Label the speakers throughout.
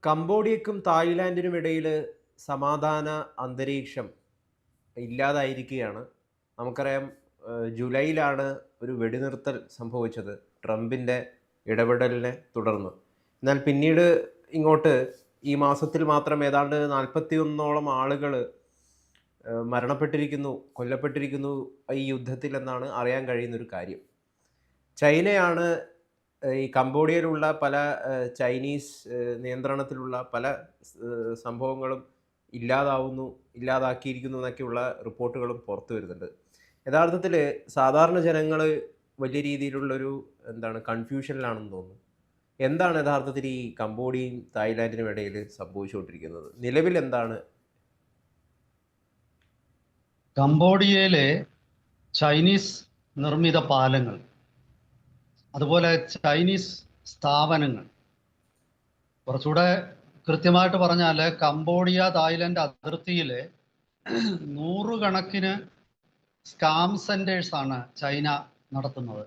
Speaker 1: കംബോഡിയക്കും തായ്ലാൻഡിനും ഇടയിൽ സമാധാന അന്തരീക്ഷം ഇല്ലാതായിരിക്കുകയാണ്. നമുക്കറിയാം, ജൂലൈയിലാണ് ഒരു വെടിനിർത്തൽ സംഭവിച്ചത് ട്രംപിൻ്റെ ഇടപെടലിനെ തുടർന്ന്. എന്നാൽ പിന്നീട് ഇങ്ങോട്ട് ഈ മാസത്തിൽ മാത്രം ഏതാണ്ട് 41ഓളം ആളുകൾ മരണപ്പെട്ടിരിക്കുന്നു, കൊല്ലപ്പെട്ടിരിക്കുന്നു ഈ യുദ്ധത്തിൽ എന്നാണ് അറിയാൻ കഴിയുന്നൊരു കാര്യം. ചൈനയാണ് ഈ കംബോഡിയയിലുള്ള പല ചൈനീസ് നിയന്ത്രണത്തിലുള്ള പല സംഭവങ്ങളും ഇല്ലാതാക്കിയിരിക്കുന്നു എന്നൊക്കെയുള്ള റിപ്പോർട്ടുകളും പുറത്തു വരുന്നുണ്ട്. യഥാർത്ഥത്തിൽ സാധാരണ ജനങ്ങൾ വലിയ രീതിയിലുള്ളൊരു കൺഫ്യൂഷനിലാണെന്ന് തോന്നുന്നു. എന്താണ് യഥാർത്ഥത്തിൽ ഈ കംബോഡിയയും തായ്ലാൻഡിനും ഇടയിൽ സംഭവിച്ചുകൊണ്ടിരിക്കുന്നത്? നിലവിൽ എന്താണ്?
Speaker 2: കംബോഡിയയിലെ ചൈനീസ് നിർമ്മിത പാലങ്ങൾ, അതുപോലെ ചൈനീസ് സ്ഥാപനങ്ങൾ, കുറച്ചുകൂടെ കൃത്യമായിട്ട് പറഞ്ഞാൽ കംബോഡിയ തായ്ലൻഡ് അതിർത്തിയിലെ നൂറുകണക്കിന് സ്കാം സെന്റേഴ്സ് ആണ് ചൈന നടത്തുന്നത്.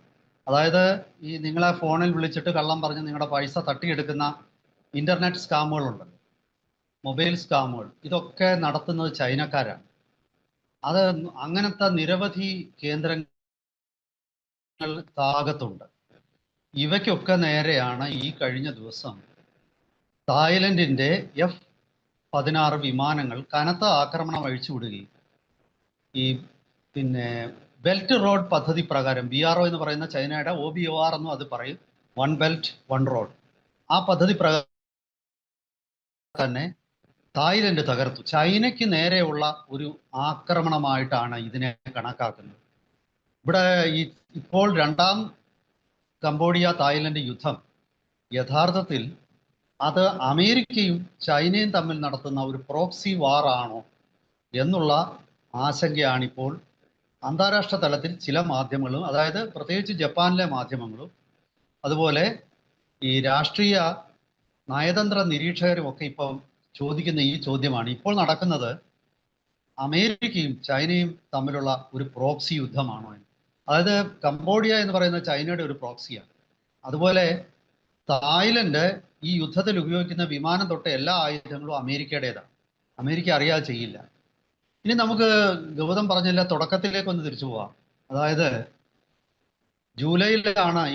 Speaker 2: അതായത് ഈ നിങ്ങളെ ഫോണിൽ വിളിച്ചിട്ട് കള്ളം പറഞ്ഞ് നിങ്ങളുടെ പൈസ തട്ടിയെടുക്കുന്ന ഇന്റർനെറ്റ് സ്കാമുകളുണ്ട്, മൊബൈൽ സ്കാമുകൾ, ഇതൊക്കെ നടത്തുന്നത് ചൈനക്കാരാണ്. അത് അങ്ങനത്തെ നിരവധി കേന്ദ്രങ്ങൾ താകത്തുണ്ട്. ഇവയ്ക്കൊക്കെ നേരെയാണ് ഈ കഴിഞ്ഞ ദിവസം തായ്ലൻഡിന്റെ F-16 വിമാനങ്ങൾ കനത്ത ആക്രമണം അഴിച്ചുവിടുകയും ഈ ബെൽറ്റ് റോഡ് പദ്ധതി പ്രകാരം BRO എന്ന് പറയുന്ന ചൈനയുടെ OBOR എന്നും അത് പറയും, വൺ ബെൽറ്റ് വൺ റോഡ്, ആ പദ്ധതി പ്രകാരം തന്നെ തായ്ലൻഡ് തകർത്തു. ചൈനയ്ക്ക് നേരെയുള്ള ഒരു ആക്രമണമായിട്ടാണ് ഇതിനെ കണക്കാക്കുന്നത്. ഇവിടെ ഇപ്പോൾ രണ്ടാം കംബോഡിയ തായ്ലൻഡ് യുദ്ധം യഥാർത്ഥത്തിൽ അത് അമേരിക്കയും ചൈനയും തമ്മിൽ നടത്തുന്ന ഒരു പ്രോക്സി വാർ ആണോ എന്നുള്ള ആശങ്കയാണിപ്പോൾ അന്താരാഷ്ട്ര തലത്തിൽ ചില മാധ്യമങ്ങളും, അതായത് പ്രത്യേകിച്ച് ജപ്പാനിലെ മാധ്യമങ്ങളും അതുപോലെ ഈ രാഷ്ട്രീയ നയതന്ത്ര നിരീക്ഷകരും ഒക്കെ ഇപ്പം ചോദിക്കുന്ന ഈ ചോദ്യമാണ്. ഇപ്പോൾ നടക്കുന്നത് അമേരിക്കയും ചൈനയും തമ്മിലുള്ള ഒരു പ്രോക്സി യുദ്ധമാണോ എന്ന്. അതായത് കംബോഡിയ എന്ന് പറയുന്ന ചൈനയുടെ ഒരു പ്രോക്സിയാണ്. അതുപോലെ തായ്ലൻഡ് ഈ യുദ്ധത്തിൽ ഉപയോഗിക്കുന്ന വിമാനം തൊട്ട് എല്ലാ ആയുധങ്ങളും അമേരിക്കയുടേതാണ്. അമേരിക്ക അറിയാതെ ചെയ്യില്ല. ഇനി നമുക്ക് ഗൗതം പറഞ്ഞില്ല, തുടക്കത്തിലേക്ക് ഒന്ന് തിരിച്ചു പോവാം. അതായത്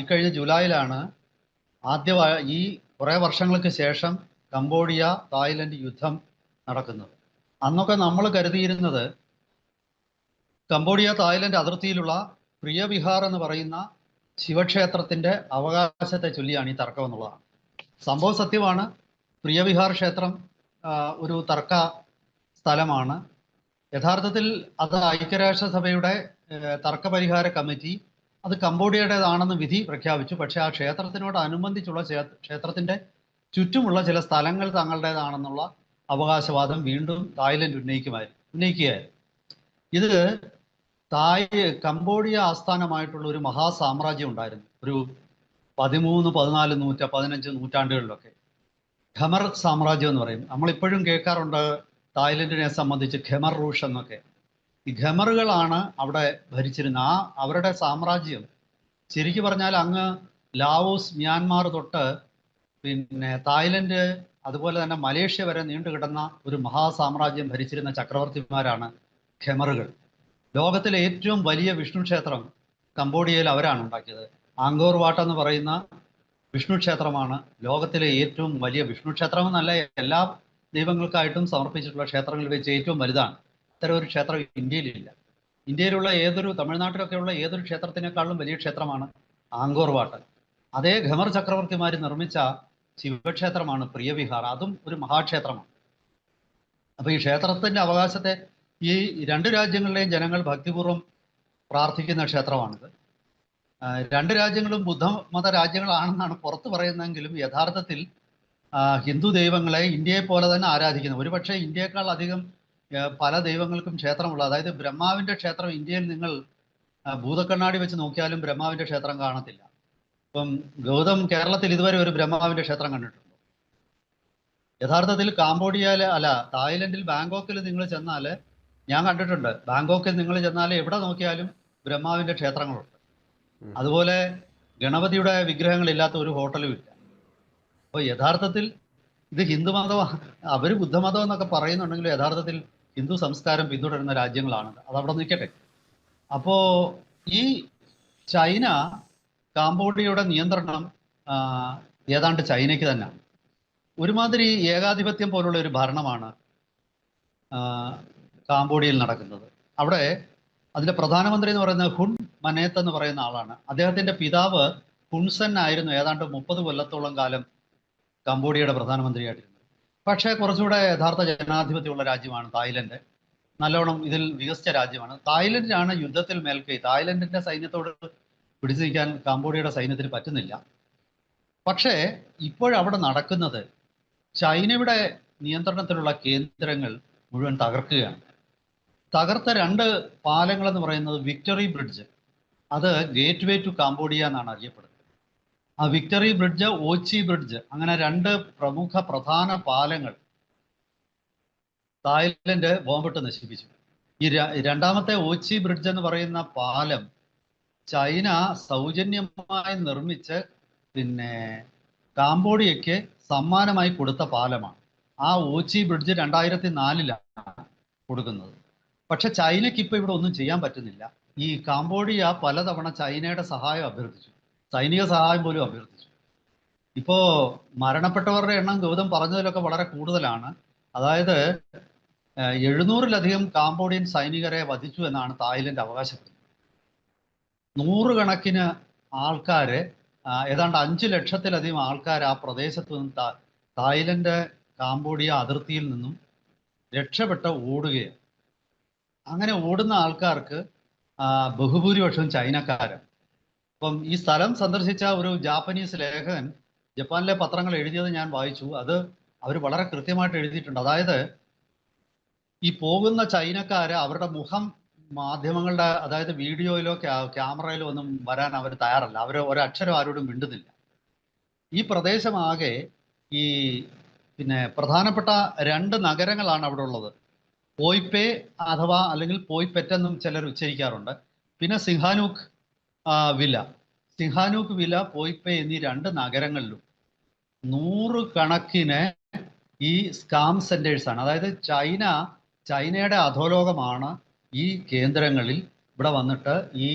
Speaker 2: ഇക്കഴിഞ്ഞ ജൂലൈയിലാണ് ഈ കുറേ വർഷങ്ങൾക്ക് ശേഷം കംബോഡിയ തായ്ലൻഡ് യുദ്ധം നടക്കുന്നത്. അന്നൊക്കെ നമ്മൾ കരുതിയിരുന്നത് കംബോഡിയ തായ്ലൻഡ് അതിർത്തിയിലുള്ള പ്രിയവിഹാർ എന്ന് പറയുന്ന ശിവക്ഷേത്രത്തിന്റെ അവകാശത്തെ ചൊല്ലിയാണ് ഈ തർക്കം എന്നുള്ളതാണ്. സംഭവം സത്യമാണ്. പ്രിയവിഹാർ ക്ഷേത്രം ഒരു തർക്ക സ്ഥലമാണ്. യഥാർത്ഥത്തിൽ അത് ഐക്യരാഷ്ട്രസഭയുടെ തർക്കപരിഹാര കമ്മിറ്റി അത് കംബോഡിയയുടേതാണെന്ന് വിധി പ്രഖ്യാപിച്ചു. പക്ഷെ ആ ക്ഷേത്രത്തിനോടനുബന്ധിച്ചുള്ള ക്ഷേത്രത്തിന്റെ ചുറ്റുമുള്ള ചില സ്ഥലങ്ങൾ തങ്ങളുടേതാണെന്നുള്ള അവകാശവാദം വീണ്ടും തായ്ലൻഡ് ഉന്നയിക്കുകയായിരുന്നു. ഇത് കംബോഡിയ ആസ്ഥാനമായിട്ടുള്ള ഒരു മഹാസാമ്രാജ്യം ഉണ്ടായിരുന്നു. ഒരു 13, 14, 15 നൂറ്റാണ്ടുകളിലൊക്കെ ഖമർ സാമ്രാജ്യം എന്ന് പറയും. നമ്മളിപ്പോഴും കേൾക്കാറുണ്ട് തായ്ലൻഡിനെ സംബന്ധിച്ച് ഖമർ റൂഷ് എന്നൊക്കെ. ഈ ഖമറുകളാണ് അവിടെ ഭരിച്ചിരുന്ന അവരുടെ സാമ്രാജ്യം. ശരിക്കും പറഞ്ഞാൽ അങ്ങ് ലാവോസ്, മ്യാൻമാർ തൊട്ട് തായ്ലൻഡ്, അതുപോലെ തന്നെ മലേഷ്യ വരെ നീണ്ടുകിടന്ന ഒരു മഹാസാമ്രാജ്യം ഭരിച്ചിരുന്ന ചക്രവർത്തിമാരാണ് ഖമറുകൾ. ലോകത്തിലെ ഏറ്റവും വലിയ വിഷ്ണു ക്ഷേത്രം കംബോഡിയയിൽ അവരാണ് ഉണ്ടാക്കിയത്. ആങ്കോർ വാട്ട് എന്ന് പറയുന്ന വിഷ്ണു ക്ഷേത്രമാണ് ലോകത്തിലെ ഏറ്റവും വലിയ വിഷ്ണു ക്ഷേത്രം എന്നല്ല, എല്ലാ ദൈവങ്ങൾക്കായിട്ടും സമർപ്പിച്ചിട്ടുള്ള ക്ഷേത്രങ്ങളിൽ വെച്ച് ഏറ്റവും വലുതാണ്. ഇത്തരം ഒരു ക്ഷേത്രം ഇന്ത്യയിലില്ല. ഇന്ത്യയിലുള്ള തമിഴ്നാട്ടിലൊക്കെയുള്ള ഏതൊരു ക്ഷേത്രത്തിനേക്കാളും വലിയ ക്ഷേത്രമാണ് ആങ്കോർ വാട്ട്. അതേ ഖമർ ചക്രവർത്തിമാർ നിർമ്മിച്ച ശിവക്ഷേത്രമാണ് പ്രിയവിഹാർ. അതും ഒരു മഹാക്ഷേത്രമാണ്. അപ്പൊ ഈ ക്ഷേത്രത്തിന്റെ അവകാശത്തെ ഈ രണ്ട് രാജ്യങ്ങളിലെയും ജനങ്ങൾ ഭക്തിപൂർവ്വം പ്രാർത്ഥിക്കുന്ന ക്ഷേത്രമാണിത്. രണ്ട് രാജ്യങ്ങളും ബുദ്ധമത രാജ്യങ്ങളാണെന്നാണ് പുറത്ത് പറയുന്നതെങ്കിലും യഥാർത്ഥത്തിൽ ഹിന്ദു ദൈവങ്ങളെ ഇന്ത്യയെ പോലെ തന്നെ ആരാധിക്കുന്നു. ഒരുപക്ഷെ ഇന്ത്യയെക്കാൾ അധികം പല ദൈവങ്ങൾക്കും ക്ഷേത്രമുള്ള, അതായത് ബ്രഹ്മാവിന്റെ ക്ഷേത്രം ഇന്ത്യയിൽ നിങ്ങൾ ഭൂതക്കണ്ണാടി വെച്ച് നോക്കിയാലും ബ്രഹ്മാവിന്റെ ക്ഷേത്രം കാണത്തില്ല. ഇപ്പം ഗൗതം കേരളത്തിൽ ഇതുവരെ ഒരു ബ്രഹ്മാവിന്റെ ക്ഷേത്രം കണ്ടിട്ടുണ്ടോ? യഥാർത്ഥത്തിൽ തായ്ലൻഡിൽ ബാങ്കോക്കിൽ നിങ്ങൾ ചെന്നാൽ, ഞാൻ കണ്ടിട്ടുണ്ട്, ബാങ്കോക്കിൽ നിങ്ങൾ ചെന്നാൽ എവിടെ നോക്കിയാലും ബ്രഹ്മാവിന്റെ ക്ഷേത്രങ്ങളുണ്ട്. അതുപോലെ ഗണപതിയുടെ വിഗ്രഹങ്ങളില്ലാത്ത ഒരു ഹോട്ടലും ഇല്ല. അപ്പോൾ യഥാർത്ഥത്തിൽ ഇത് ഹിന്ദുമതം, അവർ ബുദ്ധമതം എന്നൊക്കെ പറയുന്നുണ്ടെങ്കിലും യഥാർത്ഥത്തിൽ ഹിന്ദു സംസ്കാരം പിന്തുടരുന്ന രാജ്യങ്ങളാണ്. അതവിടെ നിൽക്കട്ടെ. അപ്പോൾ ഈ ചൈന കാംബോഡിയയുടെ നിയന്ത്രണം ഏതാണ്ട് ചൈനയ്ക്ക് തന്നെയാണ്. ഒരുമാതിരി ഏകാധിപത്യം പോലുള്ള ഒരു ഭരണമാണ് കാംബോഡിയയിൽ നടക്കുന്നത്. അവിടെ അതിൻ്റെ പ്രധാനമന്ത്രി എന്ന് പറയുന്നത് ഹുൺ മനേത്ത് എന്ന് പറയുന്ന ആളാണ്. അദ്ദേഹത്തിൻ്റെ പിതാവ് ഹുൺസെൻ ആയിരുന്നു ഏതാണ്ട് 30 കൊല്ലത്തോളം കാലം കംബോഡിയയുടെ പ്രധാനമന്ത്രിയായിട്ടിരുന്നത്. പക്ഷേ കുറച്ചുകൂടെ യഥാർത്ഥ ജനാധിപത്യമുള്ള രാജ്യമാണ് തായ്ലൻഡ്. നല്ലോണം ഇതിൽ വികസിച്ച രാജ്യമാണ്. തായ്ലൻഡിനാണ് യുദ്ധത്തിൽ മേൽക്കൈ. തായ്ലൻഡിൻ്റെ സൈന്യത്തോട് പിടിച്ചു നിൽക്കാൻ കംബോഡിയയുടെ സൈന്യത്തിന് പറ്റുന്നില്ല. പക്ഷേ ഇപ്പോഴവിടെ നടക്കുന്നത് ചൈനയുടെ നിയന്ത്രണത്തിലുള്ള കേന്ദ്രങ്ങൾ മുഴുവൻ തകർക്കുകയാണ്. തകർത്ത 2 പാലങ്ങൾ എന്ന് പറയുന്നത് വിക്ടറി ബ്രിഡ്ജ്, അത് ഗേറ്റ് വേ ടു കാംബോഡിയ എന്നാണ് അറിയപ്പെടുന്നത്. ആ വിക്ടറി ബ്രിഡ്ജ്, ഓച്ചി ബ്രിഡ്ജ്, അങ്ങനെ 2 പ്രധാന പാലങ്ങൾ തായ്ലൻഡ് ബോംബിട്ട് നശിപ്പിച്ചു. ഈ രണ്ടാമത്തെ ഓച്ചി ബ്രിഡ്ജ് എന്ന് പറയുന്ന പാലം ചൈന സൗജന്യമായി നിർമ്മിച്ച് കാംബോഡിയയ്ക്ക് സമ്മാനമായി കൊടുത്ത പാലമാണ്. ആ ഓച്ചി ബ്രിഡ്ജ് 2004 കൊടുക്കുന്നത്. പക്ഷെ ചൈനയ്ക്ക് ഇപ്പോൾ ഇവിടെ ഒന്നും ചെയ്യാൻ പറ്റുന്നില്ല. ഈ കാംബോഡിയ പലതവണ ചൈനയുടെ സഹായം അഭ്യർത്ഥിച്ചു, സൈനിക സഹായം പോലും അഭ്യർത്ഥിച്ചു. ഇപ്പോൾ മരണപ്പെട്ടവരുടെ എണ്ണം ഗൗതം പറഞ്ഞതിലൊക്കെ വളരെ കൂടുതലാണ്. അതായത് 700-ലധികം കാംബോഡിയൻ സൈനികരെ വധിച്ചു എന്നാണ് തായ്ലൻഡ് അവകാശപ്പെടുന്നത്. 100 കണക്കിന് ആൾക്കാര്, ഏതാണ്ട് 5 ലക്ഷത്തിലധികം ആൾക്കാർ ആ പ്രദേശത്ത് നിന്ന് തായ്ലൻഡ് കാംബോഡിയ അതിർത്തിയിൽ നിന്നും രക്ഷപ്പെട്ട് ഓടുകയാണ്. അങ്ങനെ ഓടുന്ന ആൾക്കാർക്ക് ബഹുഭൂരിപക്ഷവും ചൈനക്കാരാണ്. അപ്പം ഈ സ്ഥലം സന്ദർശിച്ച ഒരു ജാപ്പനീസ് ലേഖകൻ ജപ്പാനിലെ പത്രങ്ങൾ എഴുതിയത് ഞാൻ വായിച്ചു. അത് അവർ വളരെ കൃത്യമായിട്ട് എഴുതിയിട്ടുണ്ട്. അതായത് ഈ പോകുന്ന ചൈനക്കാര് അവരുടെ മുഖം മാധ്യമങ്ങളുടെ, അതായത് വീഡിയോയിലോ ക്യാമറയിലോ ഒന്നും വരാൻ അവർ തയ്യാറല്ല. അവർ ഒരക്ഷരം ആരോടും മിണ്ടുന്നില്ല. ഈ പ്രദേശമാകെ ഈ പ്രധാനപ്പെട്ട 2 നഗരങ്ങളാണ് അവിടെ ഉള്ളത്. പോയ്പേ അഥവാ അല്ലെങ്കിൽ പോയ്പെറ്റ് എന്നും ചിലർ ഉച്ചരിക്കാറുണ്ട്. പിന്നെ സിംഹാനൂക്ക് വില, പോയ്പേ എന്നീ 2 നഗരങ്ങളിലും 100 കണക്കിന് ഈ സ്കാം സെന്റേഴ്സ് ആണ്. അതായത് ചൈനയുടെ അധോലോകമാണ് ഈ കേന്ദ്രങ്ങളിൽ ഇവിടെ വന്നിട്ട് ഈ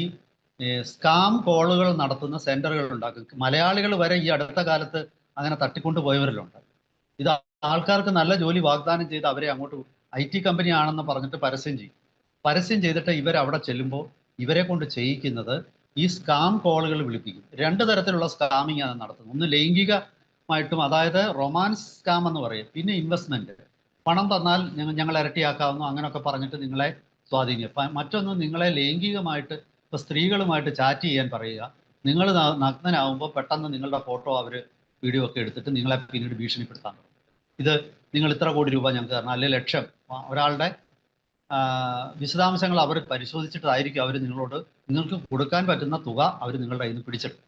Speaker 2: സ്കാം കോളുകൾ നടത്തുന്ന സെന്ററുകൾ ഉണ്ടാക്കും. മലയാളികൾ വരെ ഈ അടുത്ത കാലത്ത് അങ്ങനെ തട്ടിക്കൊണ്ടു പോയവരിലുണ്ട്. ഇത് ആൾക്കാർക്ക് നല്ല ജോലി വാഗ്ദാനം ചെയ്ത് അവരെ അങ്ങോട്ട് IT കമ്പനി ആണെന്ന് പറഞ്ഞിട്ട് പരസ്യം ചെയ്തിട്ട് ഇവരവിടെ ചെല്ലുമ്പോൾ ഇവരെ കൊണ്ട് ചെയ്യിക്കുന്നത് ഈ സ്കാം കോളുകൾ വിളിപ്പിക്കും. 2 തരത്തിലുള്ള സ്കാമിങ് ആണ് നടത്തുന്നത്. ഒന്ന് ലൈംഗികമായിട്ടും, അതായത് റൊമാൻസ് സ്കാം എന്ന് പറയും. പിന്നെ ഇൻവെസ്റ്റ്മെന്റ്, പണം തന്നാൽ ഞങ്ങൾ ഇരട്ടിയാക്കാവുന്നു അങ്ങനെയൊക്കെ പറഞ്ഞിട്ട് നിങ്ങളെ സ്വാധീനിക്കുക. മറ്റൊന്ന് നിങ്ങളെ ലൈംഗികമായിട്ട്, ഇപ്പോൾ സ്ത്രീകളുമായിട്ട് ചാറ്റ് ചെയ്യാൻ പറയുക. നിങ്ങൾ നഗ്നനാവുമ്പോൾ പെട്ടെന്ന് നിങ്ങളുടെ ഫോട്ടോ വീഡിയോ ഒക്കെ എടുത്തിട്ട് നിങ്ങളെ പിന്നീട് ഭീഷണിപ്പെടുത്താൻ തുടങ്ങും. ഇത് നിങ്ങൾ ഇത്ര കോടി രൂപ ഞങ്ങൾക്ക് തരണം, അല്ലെങ്കിൽ ലക്ഷം. ഒരാളുടെ വിശദാംശങ്ങൾ അവർ പരിശോധിച്ചിട്ടായിരിക്കും അവർ നിങ്ങൾക്ക് കൊടുക്കാൻ പറ്റുന്ന തുക അവർ നിങ്ങളുടെ കയ്യിൽ നിന്ന് പിടിച്ചെടുക്കും.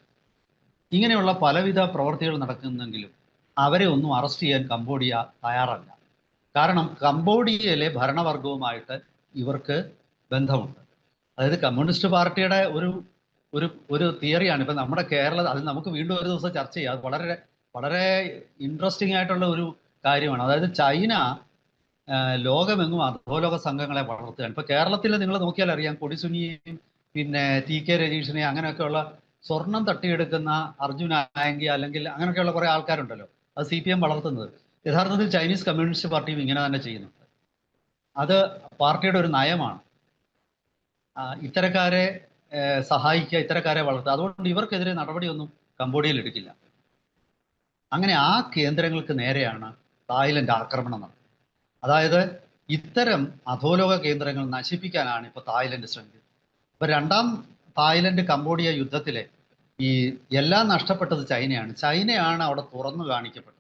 Speaker 2: ഇങ്ങനെയുള്ള പലവിധ പ്രവർത്തികൾ നടക്കുന്നെങ്കിലും അവരെ ഒന്നും അറസ്റ്റ് ചെയ്യാൻ കംബോഡിയ തയ്യാറല്ല. കാരണം കംബോഡിയയിലെ ഭരണവർഗവുമായിട്ട് ഇവർക്ക് ബന്ധമുണ്ട്. അതായത് കമ്മ്യൂണിസ്റ്റ് പാർട്ടിയുടെ ഒരു തിയറിയാണ്. ഇപ്പം നമ്മുടെ അത് നമുക്ക് വീണ്ടും ഒരു ദിവസം ചർച്ച ചെയ്യാം. അത് വളരെ വളരെ ഇൻട്രസ്റ്റിംഗ് ആയിട്ടുള്ള ഒരു കാര്യമാണ്. അതായത് ചൈന ലോകമെങ്ങും അധോലോക സംഘങ്ങളെ വളർത്തുകയാണ്. ഇപ്പൊ കേരളത്തിൽ നിങ്ങൾ നോക്കിയാൽ അറിയാം, കൊടിസുനിയെയും TK രജീഷിനെയും അങ്ങനെയൊക്കെയുള്ള സ്വർണം തട്ടിയെടുക്കുന്ന അർജുൻ ആയങ്കി അല്ലെങ്കിൽ അങ്ങനെയൊക്കെയുള്ള കുറെ ആൾക്കാരുണ്ടല്ലോ, അത് CPM വളർത്തുന്നത്. യഥാർത്ഥത്തിൽ ചൈനീസ് കമ്മ്യൂണിസ്റ്റ് പാർട്ടിയും ഇങ്ങനെ തന്നെ ചെയ്യുന്നുണ്ട്. അത് പാർട്ടിയുടെ ഒരു നയമാണ്. ഇത്തരക്കാരെ സഹായിക്കുക, ഇത്തരക്കാരെ വളർത്തുക. അതുകൊണ്ട് ഇവർക്കെതിരെ നടപടിയൊന്നും കംബോഡിയയിൽ എടുക്കില്ല. അങ്ങനെ ആ കേന്ദ്രങ്ങൾക്ക് നേരെയാണ് തായ്ലൻഡ് ആക്രമണം നടത്തുന്നത്. അതായത് ഇത്തരം അധോലോക കേന്ദ്രങ്ങൾ നശിപ്പിക്കാനാണ് ഇപ്പോൾ തായ്ലൻഡ് ശ്രമിക്കുന്നത്. ഇപ്പൊ 2ാം തായ്ലൻഡ് കംബോഡിയ യുദ്ധത്തിലെ എല്ലാം നഷ്ടപ്പെട്ടത് ചൈനയാണ് അവിടെ തുറന്നു കാണിക്കപ്പെട്ടത്.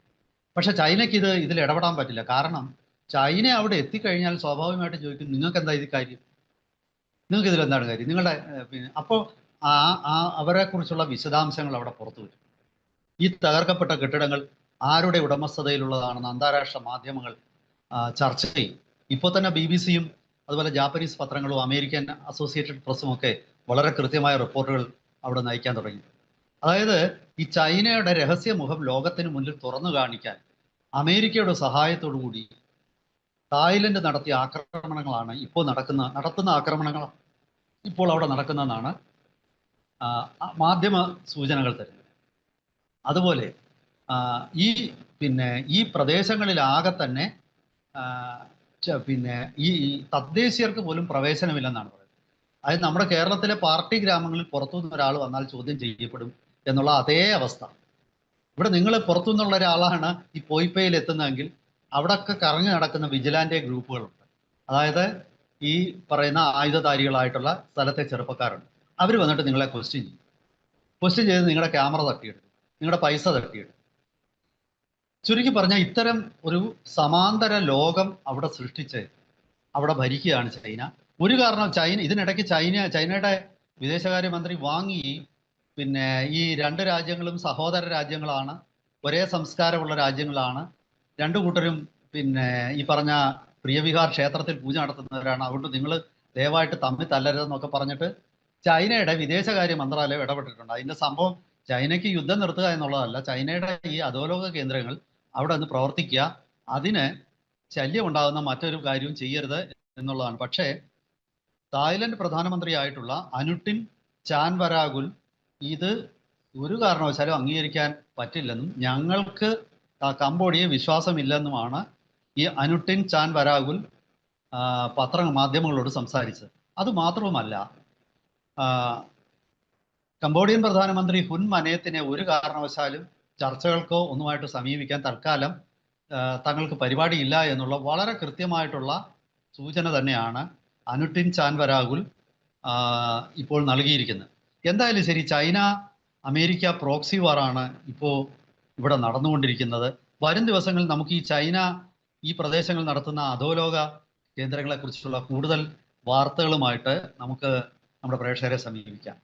Speaker 2: പക്ഷെ ചൈനയ്ക്ക് ഇതിൽ ഇടപെടാൻ പറ്റില്ല. കാരണം ചൈന അവിടെ എത്തിക്കഴിഞ്ഞാൽ സ്വാഭാവികമായിട്ട് ചോദിക്കും, നിങ്ങൾക്ക് എന്താ ഇത് കാര്യം, നിങ്ങൾക്ക് ഇതിലെന്താണ് കാര്യം, നിങ്ങളുടെ അപ്പോൾ അവരെ കുറിച്ചുള്ള വിശദാംശങ്ങൾ അവിടെ പുറത്തു വരും. ഈ തകർക്കപ്പെട്ട കെട്ടിടങ്ങൾ ആരുടെ ഉടമസ്ഥതയിലുള്ളതാണെന്ന് അന്താരാഷ്ട്ര മാധ്യമങ്ങൾ ചർച്ച ചെയ്യും. ഇപ്പോൾ തന്നെ BBC-യും അതുപോലെ ജാപ്പനീസ് പത്രങ്ങളും അമേരിക്കൻ അസോസിയേറ്റഡ് പ്രസ്സും ഒക്കെ വളരെ കൃത്യമായ റിപ്പോർട്ടുകൾ അവിടെ നയിക്കാൻ തുടങ്ങി. അതായത് ഈ ചൈനയുടെ രഹസ്യ മുഖം ലോകത്തിന് മുന്നിൽ തുറന്നു കാണിക്കാൻ അമേരിക്കയുടെ സഹായത്തോടു കൂടി തായ്ലൻഡ് നടത്തിയ ആക്രമണങ്ങളാണ് ഇപ്പോൾ നടത്തുന്ന ആക്രമണങ്ങൾ ഇപ്പോൾ അവിടെ നടക്കുന്നതെന്നാണ് മാധ്യമ സൂചനകൾ തരുന്നത്. അതുപോലെ ഈ ഈ പ്രദേശങ്ങളിലാകെ തന്നെ ഈ തദ്ദേശീയർക്ക് പോലും പ്രവേശനമില്ലെന്നാണ് പറയുന്നത്. അതായത് നമ്മുടെ കേരളത്തിലെ പാർട്ടി ഗ്രാമങ്ങളിൽ പുറത്തുനിന്ന് ഒരാൾ വന്നാൽ ചോദ്യം ചെയ്യപ്പെടും എന്നുള്ള അതേ അവസ്ഥ. ഇവിടെ നിങ്ങൾ പുറത്തുനിന്നുള്ള ഒരാളാണ് ഈ പോയിപ്പയിൽ എത്തുന്നതെങ്കിൽ അവിടെയൊക്കെ കറങ്ങി നടക്കുന്ന വിജിലാൻറെ ഗ്രൂപ്പുകളുണ്ട്. അതായത് ഈ പറയുന്ന ആയുധധാരികളായിട്ടുള്ള സ്ഥലത്തെ ചെറുപ്പക്കാരുണ്ട്. അവർ വന്നിട്ട് നിങ്ങളെ ക്വസ്റ്റ്യൻ ചെയ്ത് നിങ്ങളുടെ ക്യാമറ തട്ടിയെടുക്കും, നിങ്ങളുടെ പൈസ തട്ടിയെടുക്കും. ചുരുക്കി പറഞ്ഞാൽ ഇത്തരം ഒരു സമാന്തര ലോകം അവിടെ സൃഷ്ടിച്ച് അവിടെ ഭരിക്കുകയാണ് ചൈന. ഒരു കാരണം ഇതിനിടയ്ക്ക് ചൈനയുടെ വിദേശകാര്യമന്ത്രി വാങ് യി ഈ രണ്ട് രാജ്യങ്ങളും സഹോദര രാജ്യങ്ങളാണ്, ഒരേ സംസ്കാരമുള്ള രാജ്യങ്ങളാണ്, രണ്ടു കൂട്ടരും ഈ പറഞ്ഞ പ്രിയവിഹാർ ക്ഷേത്രത്തിൽ പൂജ നടത്തുന്നവരാണ്, അതുകൊണ്ട് നിങ്ങൾ ദയവായിട്ട് തമ്മിൽ തല്ലരുതെന്നൊക്കെ പറഞ്ഞിട്ട് ചൈനയുടെ വിദേശകാര്യ മന്ത്രാലയം ഇടപെട്ടിട്ടുണ്ട്. അതിന്റെ സംഭവം ചൈനയ്ക്ക് യുദ്ധം നിർത്തുക എന്നുള്ളതല്ല, ചൈനയുടെ ഈ അധോലോക കേന്ദ്രങ്ങൾ അവിടെ നിന്ന് പ്രവർത്തിക്കുക, അതിന് ശല്യം ഉണ്ടാകുന്ന മറ്റൊരു കാര്യവും ചെയ്യരുത് എന്നുള്ളതാണ്. പക്ഷേ തായ്ലൻഡ് പ്രധാനമന്ത്രിയായിട്ടുള്ള അനുട്ടിൻ ചാൻവരാഗുൽ ഇത് ഒരു കാരണവശാലും അംഗീകരിക്കാൻ പറ്റില്ലെന്നും ഞങ്ങൾക്ക് കംബോഡിയയെ വിശ്വാസമില്ലെന്നുമാണ് ഈ അനുട്ടിൻ ചാൻവരാഗുൽ മാധ്യമങ്ങളോട് സംസാരിച്ചത്. അതുമാത്രവുമല്ല, കംബോഡിയൻ പ്രധാനമന്ത്രി ഹുൻ മനേത്തിനെ ഒരു കാരണവശാലും ചർച്ചകൾക്കോ ഒന്നുമായിട്ട് സമീപിക്കാൻ തൽക്കാലം തങ്ങൾക്ക് പരിപാടിയില്ല എന്നുള്ള വളരെ കൃത്യമായിട്ടുള്ള സൂചന തന്നെയാണ് അനുട്ടിൻ ചാൻവരാഗുൽ ഇപ്പോൾ നൽകിയിരിക്കുന്നത്. എന്തായാലും ശരി, ചൈന അമേരിക്ക പ്രോക്സി വാറാണ് ഇപ്പോൾ ഇവിടെ നടന്നുകൊണ്ടിരിക്കുന്നത്. വരും ദിവസങ്ങളിൽ നമുക്ക് ഈ ചൈന ഈ പ്രദേശങ്ങളിൽ നടത്തുന്ന അധോലോക കേന്ദ്രങ്ങളെക്കുറിച്ചുള്ള കൂടുതൽ വാർത്തകളുമായിട്ട് നമുക്ക് നമ്മുടെ പ്രേക്ഷകരെ സമീപിക്കാം.